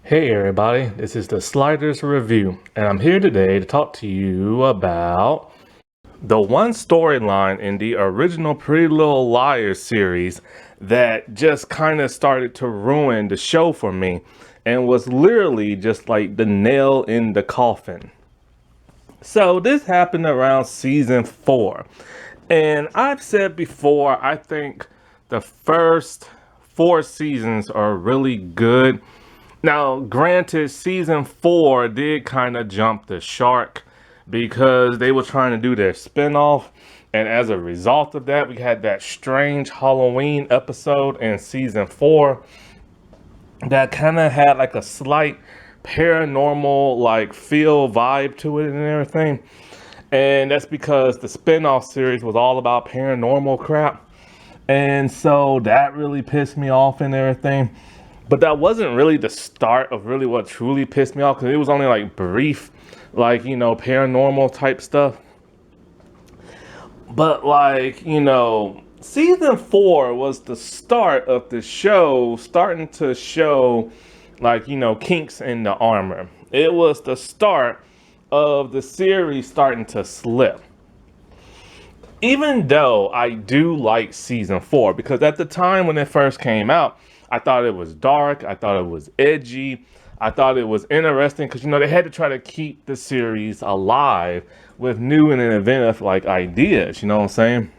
Hey everybody, this is the Sliders Review, and I'm here today to talk to you about the one storyline in the original Pretty Little Liars series that just kind of started to ruin the show for me and was literally just like the nail in the coffin. So this happened around season 4, and I've said before, I think the first 4 seasons are really good. Now, granted, season 4 did kind of jump the shark because they were trying to do their spinoff. And as a result of that, we had that strange Halloween episode in season 4 that kind of had like a slight paranormal like feel vibe to it and everything. And that's because the spinoff series was all about paranormal crap. And so that really pissed me off and everything. But that wasn't really the start of really what truly pissed me off, because it was only like brief, like, paranormal type stuff. But season 4 was the start of the show starting to show kinks in the armor. It was the start of the series starting to slip. Even though I do like season 4, because at the time when it first came out, I thought it was dark, I thought it was edgy, I thought it was interesting, because they had to try to keep the series alive with new and innovative ideas, you know what I'm saying?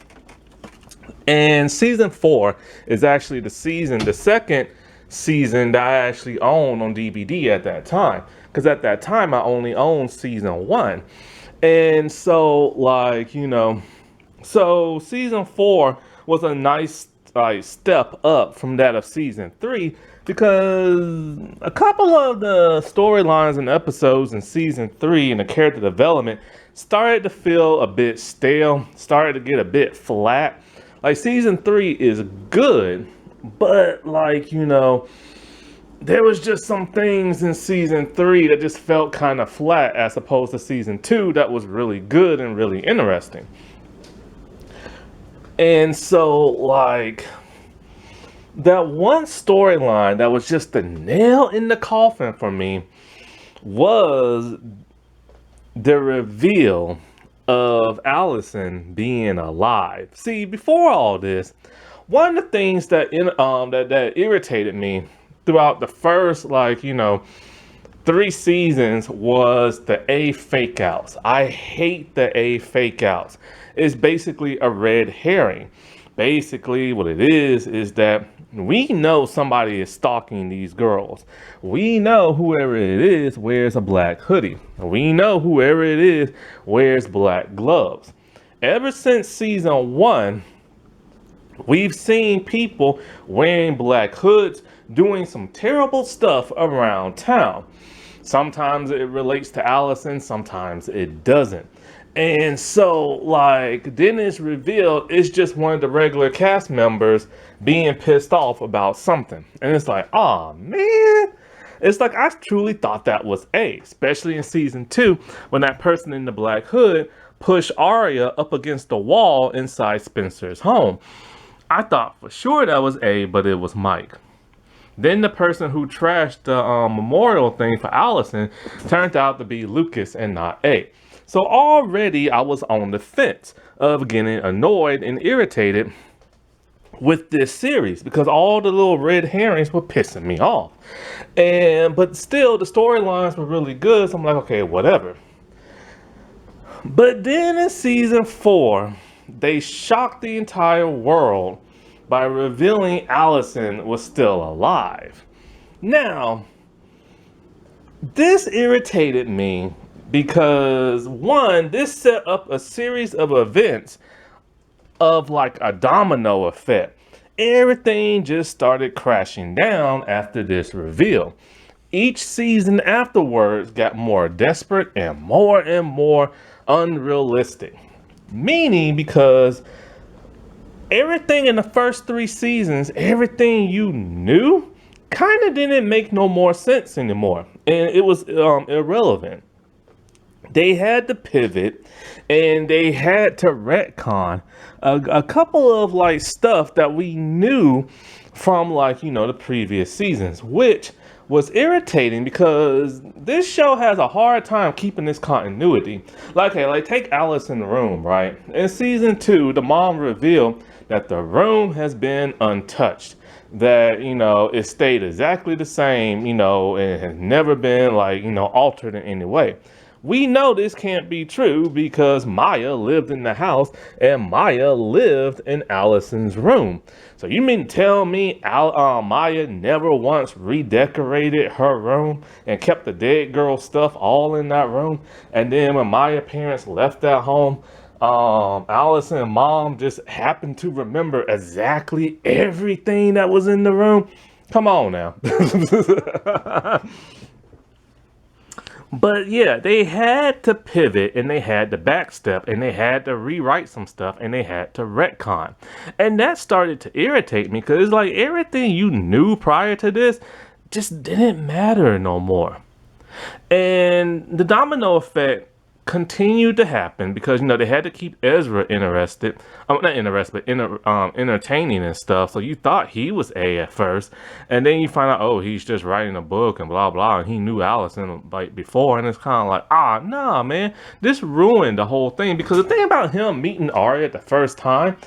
And season 4 is actually the second season that I actually owned on DVD at that time, because at that time I only owned season 1. And so season 4 was a nice step up from that of season 3, because a couple of the storylines and episodes in season 3 and the character development started to feel a bit stale, started to get a bit flat. Like, season 3 is good, but there was just some things in season 3 that just felt kind of flat, as opposed to season 2 that was really good and really interesting. And so, that one storyline that was just the nail in the coffin for me was the reveal of Allison being alive. See, before all this, one of the things that that irritated me throughout the first 3 seasons was the A fake outs. I hate the A fake outs. It's basically a red herring. Basically, what it is that we know somebody is stalking these girls. We know whoever it is wears a black hoodie. We know whoever it is wears black gloves. Ever since season 1, we've seen people wearing black hoods doing some terrible stuff around town. Sometimes it relates to Allison, sometimes it doesn't. And so, then it's revealed it's just one of the regular cast members being pissed off about something. And it's like, oh man. It's like, I truly thought that was A, especially in season 2, when that person in the black hood pushed Arya up against the wall inside Spencer's home. I thought for sure that was A, but it was Mike. Then the person who trashed the memorial thing for Allison turned out to be Lucas and not A. So already I was on the fence of getting annoyed and irritated with this series, because all the little red herrings were pissing me off. But still, the storylines were really good, so I'm like, okay, whatever. But then in season 4, they shocked the entire world by revealing Allison was still alive. Now, this irritated me because, one, this set up a series of events of a domino effect. Everything just started crashing down after this reveal. Each season afterwards got more desperate and more unrealistic. Meaning, because everything in the first 3 seasons, everything you knew, kind of didn't make no more sense anymore. And it was irrelevant. they had to pivot and they had to retcon a couple of like stuff that we knew from like the previous seasons, which was irritating because this show has a hard time keeping this continuity. Like, hey, like take Alice in the Room, right? In season 2, the mom revealed that the room has been untouched, that it stayed exactly the same, and has never been like altered in any way. We know this can't be true because Maya lived in the house and Maya lived in Allison's room. So you mean to tell me Maya never once redecorated her room and kept the dead girl stuff all in that room? And then when Maya's parents left that home, Allison and mom just happened to remember exactly everything that was in the room? Come on now. But yeah, they had to pivot and they had to backstep and they had to rewrite some stuff and they had to retcon. And that started to irritate me because it's like everything you knew prior to this just didn't matter no more. And the domino effect continued to happen because they had to keep Ezra interested. Not interested, but entertaining and stuff. So you thought he was A at first, and then you find out, oh, he's just writing a book and blah blah, and he knew Allison like before, and it's kind of like, nah, man, this ruined the whole thing. Because the thing about him meeting Arya the first time,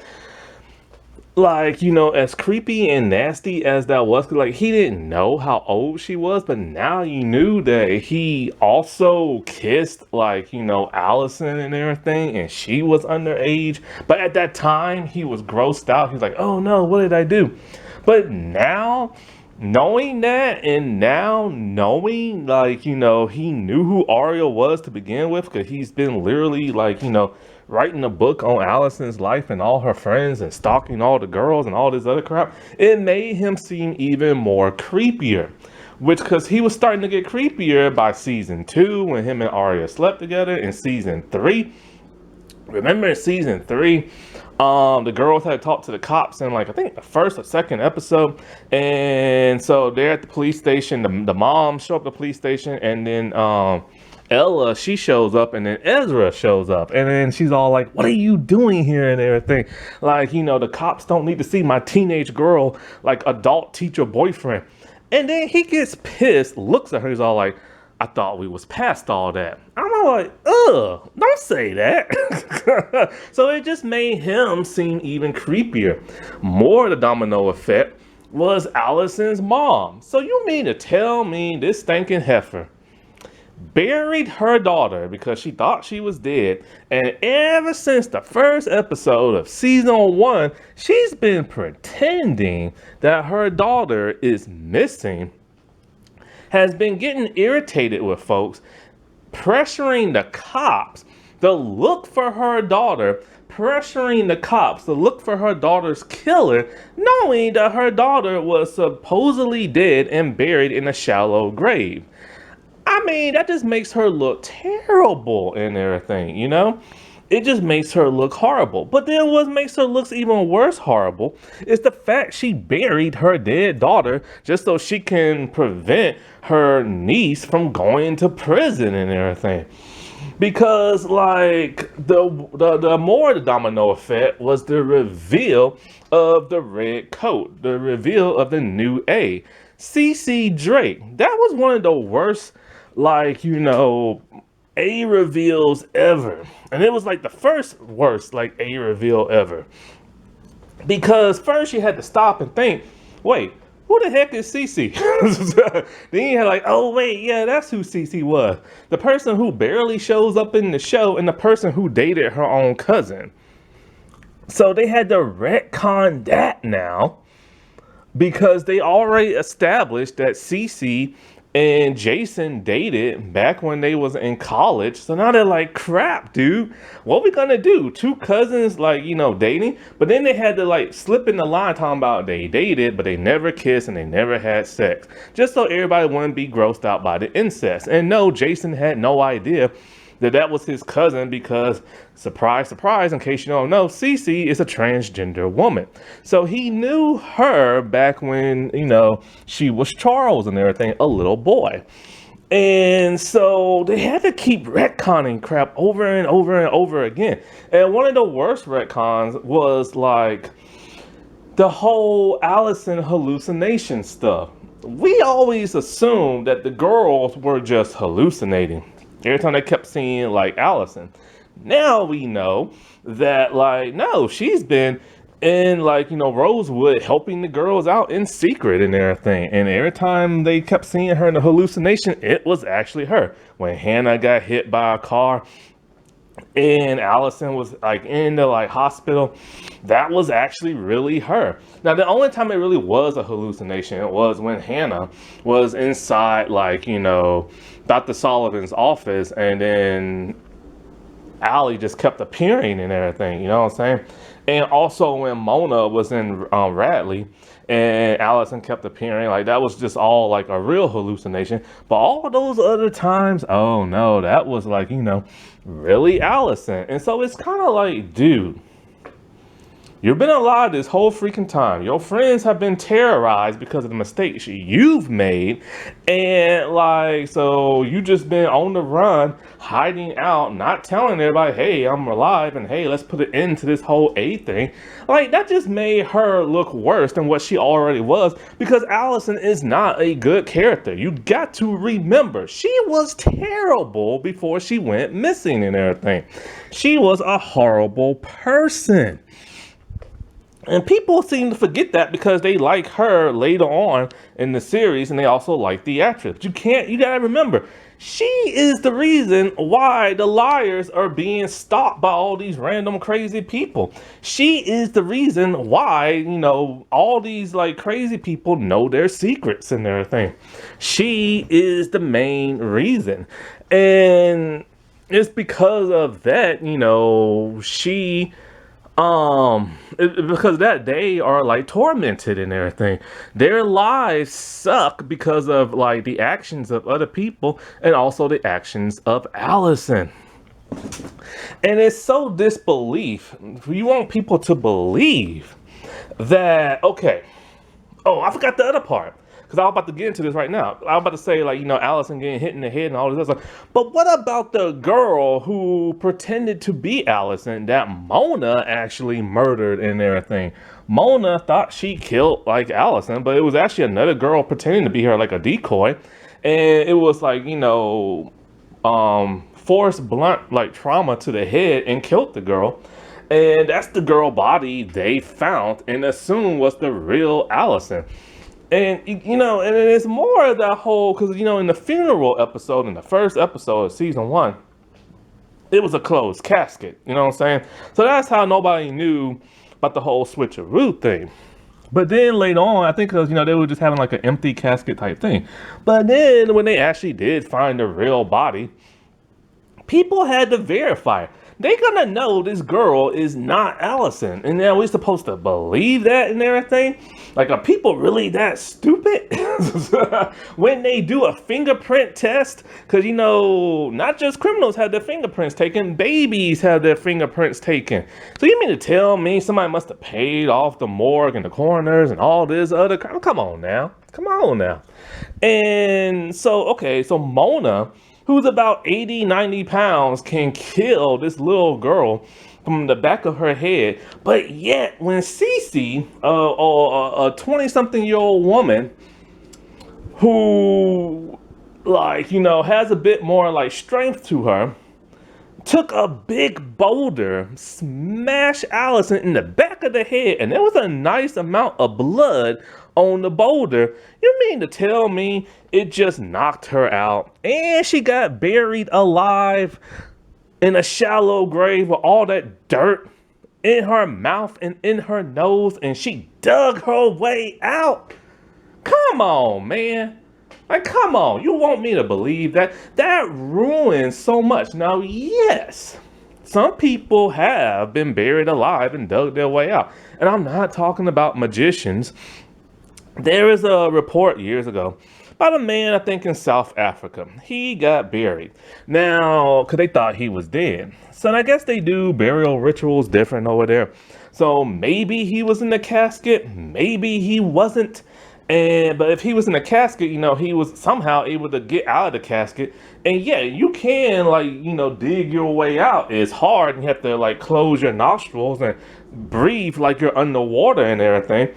like, as creepy and nasty as that was, like, he didn't know how old she was, but now you knew that he also kissed, like, Allison and everything, and she was underage. But at that time, he was grossed out. He's like, oh no, what did I do? But now, knowing that, and now knowing, like, he knew who Arya was to begin with, because he's been literally, like, writing a book on Allison's life and all her friends and stalking all the girls and all this other crap, it made him seem even more creepier. Which, because he was starting to get creepier by season 2 when him and Arya slept together. In season 3, remember in season 3, the girls had talked to the cops in like, I think the first or second episode. And so they're at the police station. The mom show up at the police station, and then Ella, she shows up, and then Ezra shows up, and then she's all like, what are you doing here and everything? Like, the cops don't need to see my teenage girl, like adult teacher boyfriend. And then he gets pissed, looks at her, he's all like, I thought we was past all that. I'm all like, ugh, don't say that. So it just made him seem even creepier. More of the domino effect was Allison's mom. So you mean to tell me this stinking heifer buried her daughter because she thought she was dead, and ever since the first episode of season 1, she's been pretending that her daughter is missing, has been getting irritated with folks, pressuring the cops to look for her daughter, pressuring the cops to look for her daughter's killer, knowing that her daughter was supposedly dead and buried in a shallow grave. I mean, that just makes her look terrible and everything, It just makes her look horrible. But then what makes her look even worse horrible is the fact she buried her dead daughter just so she can prevent her niece from going to prison and everything. Because, like, the more the domino effect was the reveal of the red coat, the reveal of the new A. CC Drake. That was one of the worst, like, A reveals ever. And it was like the first worst, like, A reveal ever. Because first you had to stop and think, wait, who the heck is Cece? Then you had like, oh wait, yeah, that's who Cece was. The person who barely shows up in the show and the person who dated her own cousin. So they had to retcon that now because they already established that Cece and Jason dated back when they was in college. So now they're like, crap, dude, what we gonna do? Two cousins, like, dating? But then they had to like slip in the line talking about they dated, but they never kissed and they never had sex. Just so everybody wouldn't be grossed out by the incest. And no, Jason had no idea that was his cousin because, surprise, surprise, in case you don't know, Cece is a transgender woman. So he knew her back when, she was Charles and everything, a little boy. And so they had to keep retconning crap over and over and over again. And one of the worst retcons was like the whole Allison hallucination stuff. We always assumed that the girls were just hallucinating every time they kept seeing like Allison. Now we know that like no, she's been in like Rosewood helping the girls out in secret and everything. And every time they kept seeing her in the hallucination, it was actually her. When Hannah got hit by a car and Allison was like in the like hospital, that was actually really her. Now the only time it really was a hallucination was when Hannah was inside like Dr. Sullivan's office, and then Allie just kept appearing and everything, you know what I'm saying? And also when Mona was in Radley and Allison kept appearing, like that was just all like a real hallucination. But all those other times, oh no, that was like, really Allison. And so it's kind of like, dude, you've been alive this whole freaking time. Your friends have been terrorized because of the mistakes you've made. And like, so you just been on the run, hiding out, not telling everybody, hey, I'm alive, and hey, let's put an end to this whole A thing. Like, that just made her look worse than what she already was, because Allison is not a good character. You got to remember, she was terrible before she went missing and everything. She was a horrible person. And people seem to forget that because they like her later on in the series, and they also like the actress. But you gotta remember, she is the reason why the liars are being stopped by all these random crazy people. She is the reason why, all these like crazy people know their secrets and everything. She is the main reason. And it's because of that, she because that they are like tormented and everything. Their lives suck because of like the actions of other people and also the actions of Allison. And it's so disbelief. You want people to believe that, okay. Oh, I forgot the other part. Because I was about to get into this right now. I was about to say, like, Allison getting hit in the head and all this other stuff. But what about the girl who pretended to be Allison that Mona actually murdered and everything? Mona thought she killed, like, Allison, but it was actually another girl pretending to be her, like a decoy. And it was like, forced blunt, like, trauma to the head and killed the girl. And that's the girl body they found and assumed was the real Allison. And, and it's more of that whole, because, in the funeral episode, in the first episode of season 1, it was a closed casket, you know what I'm saying? So that's how nobody knew about the whole switcheroo thing. But then later on, I think because, they were just having like an empty casket type thing. But then when they actually did find the real body, people had to verify it. They're gonna know this girl is not Allison. And now we're supposed to believe that and everything? Like, are people really that stupid? When they do a fingerprint test? Because, not just criminals have their fingerprints taken, babies have their fingerprints taken. So you mean to tell me somebody must have paid off the morgue and the coroners and all this other crap? Come on now. Come on now. And so, okay, so Mona, who's about 80, 90 pounds, can kill this little girl from the back of her head. But yet, when Cece, a 20-something-year-old woman who, like, has a bit more, like, strength to her, took a big boulder, smashed Allison in the back of the head, and there was a nice amount of blood on the boulder. You mean to tell me it just knocked her out and she got buried alive in a shallow grave with all that dirt in her mouth and in her nose, and she dug her way out? Come on, man. Like, come on. You want me to believe that? That ruins so much. Now, yes, some people have been buried alive and dug their way out. And I'm not talking about magicians. There is a report years ago about a man, I think in South Africa. He got buried. Now, because they thought he was dead. So I guess they do burial rituals different over there. So maybe he was in the casket, maybe he wasn't. But if he was in a casket, he was somehow able to get out of the casket. And yeah, you can dig your way out. It's hard, and you have to like close your nostrils and breathe like you're underwater and everything.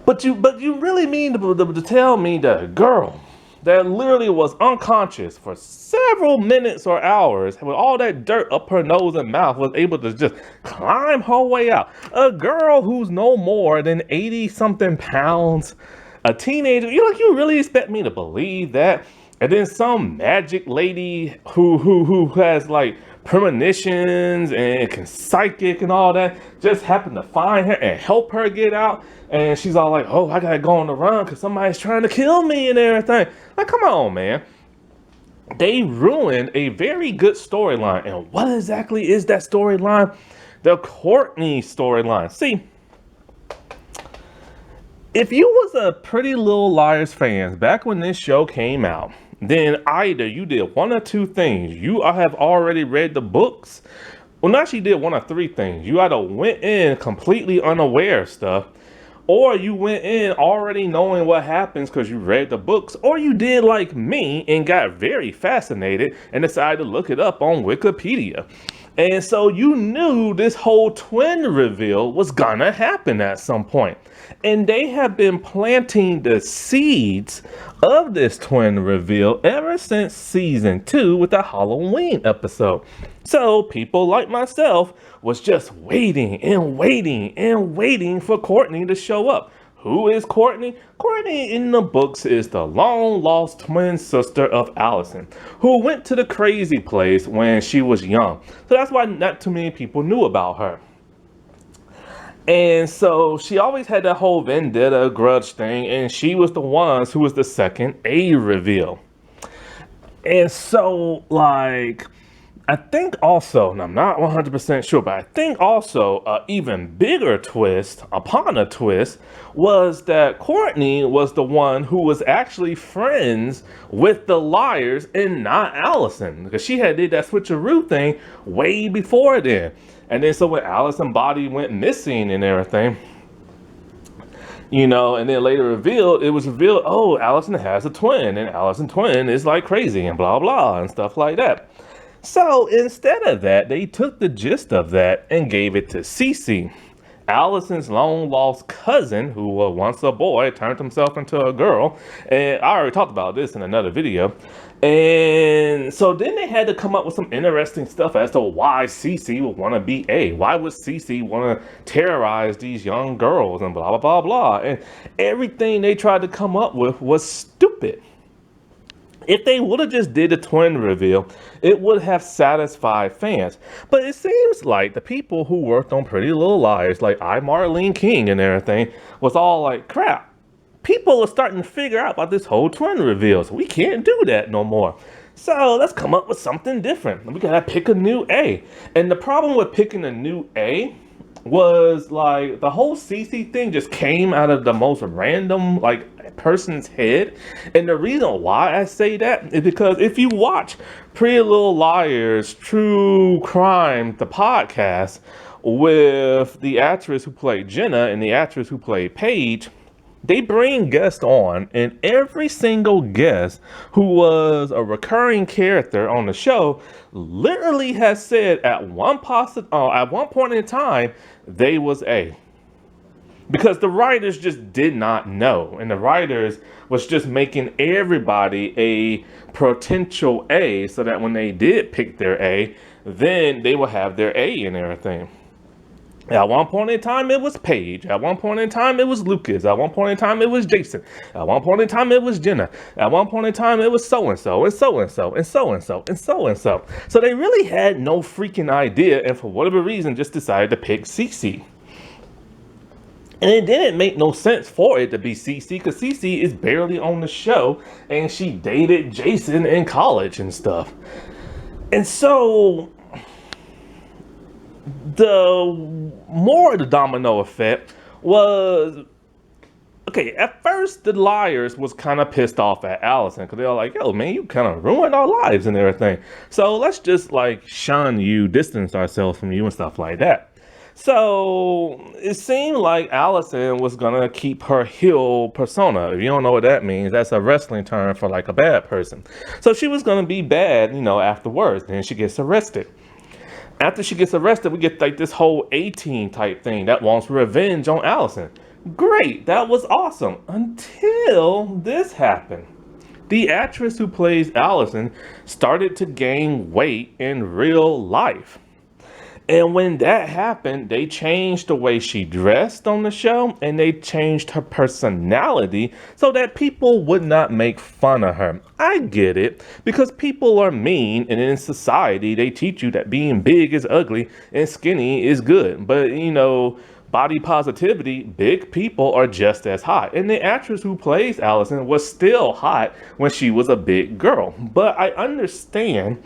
But you really mean to tell me that a girl that literally was unconscious for several minutes or hours with all that dirt up her nose and mouth was able to just climb her way out? A girl who's no more than 80 something pounds, a teenager. You really expect me to believe that? And then some magic lady who has like premonitions and can psychic and all that just happened to find her and help her get out, and she's all like, oh, I gotta go on the run because somebody's trying to kill me and everything. Like, come on, man. They ruined a very good storyline. And what exactly is that storyline? The Courtney storyline. See, if you was a Pretty Little Liars fan back when this show came out, then either you did one or two things. You have already read the books. Well, not, she did one of three things. You either went in completely unaware of stuff, or you went in already knowing what happens because you read the books, or you did like me and got very fascinated and decided to look it up on Wikipedia. And so you knew this whole twin reveal was gonna happen at some point. And they have been planting the seeds of this twin reveal ever since season 2 with the Halloween episode. So people like myself was just waiting and waiting and waiting for Courtney to show up. Who is Courtney? Courtney in the books is the long-lost twin sister of Allison, who went to the crazy place when she was young. So that's why not too many people knew about her. And so she always had that whole vendetta grudge thing, and she was the one who was the second A reveal. And so, like, I think also, and I'm not 100% sure, but I think also an even bigger twist upon a twist was that Courtney was the one who was actually friends with the liars and not Allison, because she had did that switcheroo thing way before then. And then so when Allison's body went missing and everything, and then later it was revealed, oh, Allison has a twin, and Allison's twin is like crazy and blah, blah, and stuff like that. So instead of that, they took the gist of that and gave it to Cece, Allison's long-lost cousin, who was once a boy, turned himself into a girl. And I already talked about this in another video. And so then they had to come up with some interesting stuff as to why Cece would want to be A. Why would Cece want to terrorize these young girls and blah, blah, blah, blah. And everything they tried to come up with was stupid. If they would have just did a twin reveal, it would have satisfied fans. But it seems like the people who worked on Pretty Little Liars, like Marlene King and everything, was all like, crap, people are starting to figure out about this whole twin reveal, so we can't do that no more. So let's come up with something different. We gotta pick a new A. And the problem with picking a new A was like the whole Cece thing just came out of the most random person's head. And the reason why I say that is because if you watch Pretty Little Liars True Crime, the podcast, with the actress who played Jenna and the actress who played Paige, they bring guests on, and every single guest who was a recurring character on the show literally has said at one point in time they was A. Because the writers just did not know, and the writers was just making everybody a potential A, so that when they did pick their A, then they will have their A and everything. At one point in time, it was Paige. At one point in time, it was Lucas. At one point in time, it was Jason. At one point in time, it was Jenna. At one point in time, it was so-and-so, and so-and-so, and so-and-so, and so-and-so. So they really had no freaking idea, and for whatever reason, just decided to pick Cece. And it didn't make no sense for it to be Cece, because Cece is barely on the show, and she dated Jason in college and stuff. And so the domino effect was, okay, at first the liars was kind of pissed off at Allison because they were like, yo, man, you kind of ruined our lives and everything. So let's just shun you, distance ourselves from you and stuff like that. So it seemed like Allison was gonna keep her heel persona. If you don't know what that means, that's a wrestling term for like a bad person. So she was gonna be bad, afterwards. Then she gets arrested. After she gets arrested, we get like this whole A-team type thing that wants revenge on Allison. Great, that was awesome until this happened. The actress who plays Allison started to gain weight in real life. And when that happened, they changed the way she dressed on the show and they changed her personality so that people would not make fun of her. I get it because people are mean, and in society, they teach you that being big is ugly and skinny is good. But body positivity, big people are just as hot. And the actress who plays Allison was still hot when she was a big girl. But I understand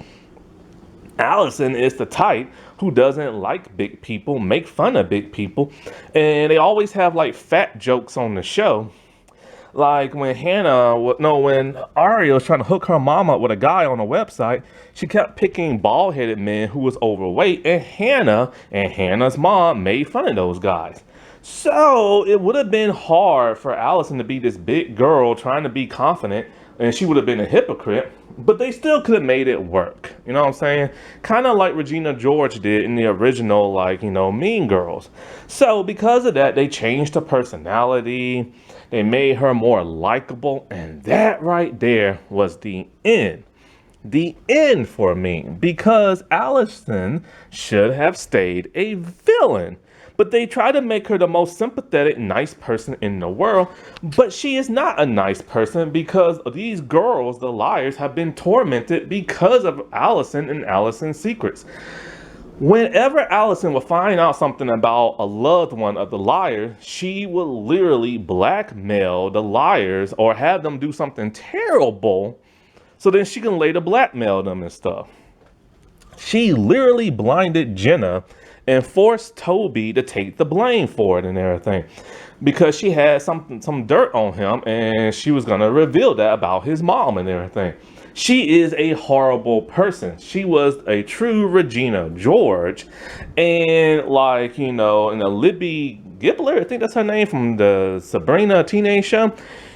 Allison is the type who doesn't like big people, make fun of big people, and they always have like fat jokes on the show. Like when when Aria was trying to hook her mom up with a guy on a website, she kept picking bald-headed men who was overweight, and Hannah's mom made fun of those guys. So it would have been hard for Allison to be this big girl trying to be confident, and she would have been a hypocrite, but they still could have made it work. You know what I'm saying? Kind of like Regina George did in the original, Mean Girls. So because of that, they changed her personality. They made her more likable, and that right there was the end. The end for me, because Allison should have stayed a villain. But they try to make her the most sympathetic, nice person in the world. But she is not a nice person because these girls, the liars, have been tormented because of Allison and Allison's secrets. Whenever Allison would find out something about a loved one of the liar, she would literally blackmail the liars or have them do something terrible so then she can later blackmail them and stuff. She literally blinded Jenna and forced Toby to take the blame for it and everything because she had some dirt on him and she was going to reveal that about his mom and everything. She is a horrible person. She was a true Regina George, and in the Libby Gibbler, I think that's her name, from the Sabrina teenage show,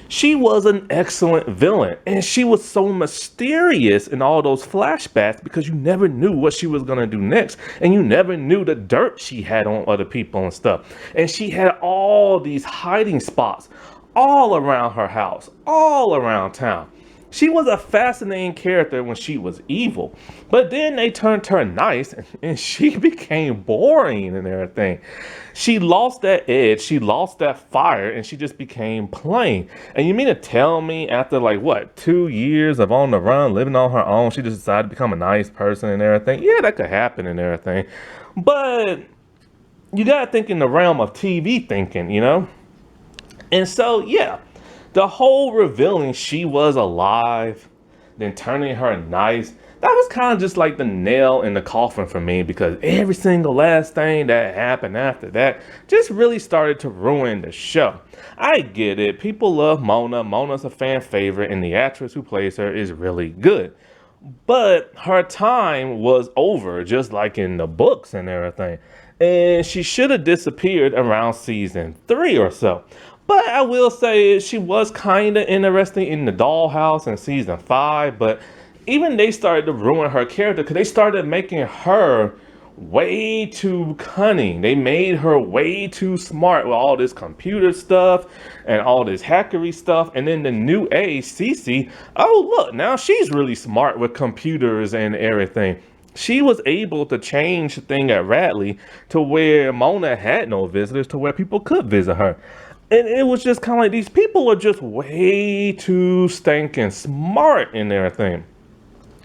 she was an excellent villain, and she was so mysterious in all those flashbacks because you never knew what she was going to do next, and you never knew the dirt she had on other people and stuff. And she had all these hiding spots all around her house, all around town. She was a fascinating character when she was evil, but then they turned her nice and she became boring and everything. She lost that edge, she lost that fire, and she just became plain. And you mean to tell me after 2 years of on the run, living on her own, she just decided to become a nice person and everything? Yeah, that could happen and everything. But you gotta think in the realm of TV thinking, And so, yeah. The whole revealing she was alive, then turning her nice, that was kind of just like the nail in the coffin for me because every single last thing that happened after that just really started to ruin the show. I get it. People love Mona. Mona's a fan favorite, and the actress who plays her is really good. But her time was over, just like in the books and everything. And she should have disappeared around season 3 or so. But I will say she was kind of interesting in the dollhouse in season 5. But even they started to ruin her character because they started making her way too cunning. They made her way too smart with all this computer stuff and all this hackery stuff. And then the new age, Cece, oh look, now she's really smart with computers and everything. She was able to change the thing at Radley to where Mona had no visitors, to where people could visit her. And it was just kind of like these people are just way too stinking smart in everything.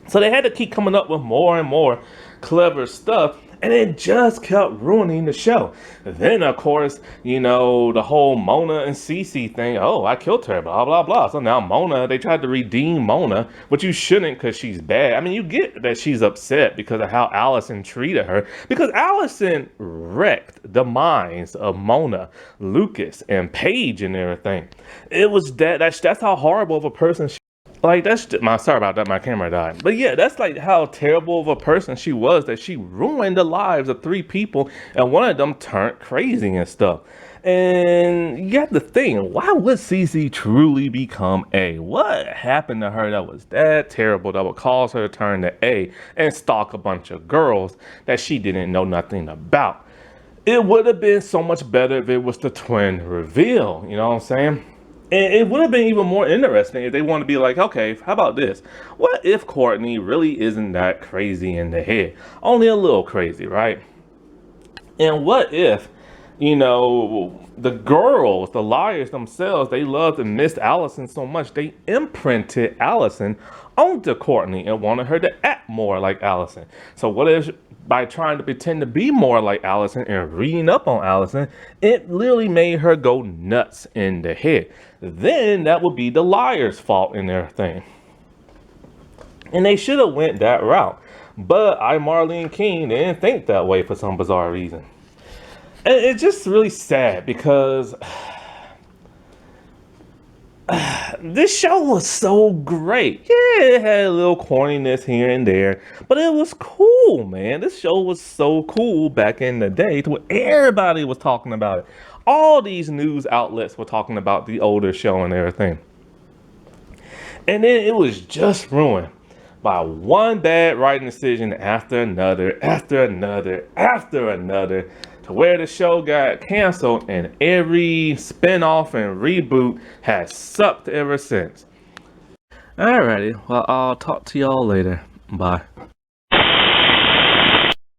So they had to keep coming up with more and more clever stuff. And it just kept ruining the show. Then, of course, the whole Mona and Cece thing. Oh, I killed her, blah, blah, blah. So now Mona, they tried to redeem Mona, but you shouldn't because she's bad. I mean, you get that she's upset because of how Allison treated her. Because Allison wrecked the minds of Mona, Lucas, and Paige and everything. It was that's how horrible of a person she Like that's my sorry about that. My camera died. But yeah, that's like how terrible of a person she was that she ruined the lives of 3 people, and one of them turned crazy and stuff. And you have to think, why would Cece truly become A? What happened to her that was that terrible that would cause her to turn to A and stalk a bunch of girls that she didn't know nothing about? It would have been so much better if it was the twin reveal. You know what I'm saying? And it would have been even more interesting if they want to be like, okay, how about this? What if Courtney really isn't that crazy in the head? Only a little crazy, right? And what if, the girls, the liars themselves, they loved and missed Allison so much, they imprinted Allison onto Courtney and wanted her to act more like Allison. So what if by trying to pretend to be more like Allison and reading up on Allison, it literally made her go nuts in the head? Then that would be the liar's fault in their thing. And they should have went that route. But Marlene King didn't think that way for some bizarre reason. And it's just really sad because this show was so great. Yeah, it had a little corniness here and there, but it was cool, man. This show was so cool back in the day to where everybody was talking about it. All these news outlets were talking about the older show and everything. And then it was just ruined by one bad writing decision after another, after another, after another, to where the show got canceled and every spin-off and reboot has sucked ever since. Alrighty, well, I'll talk to y'all later. Bye.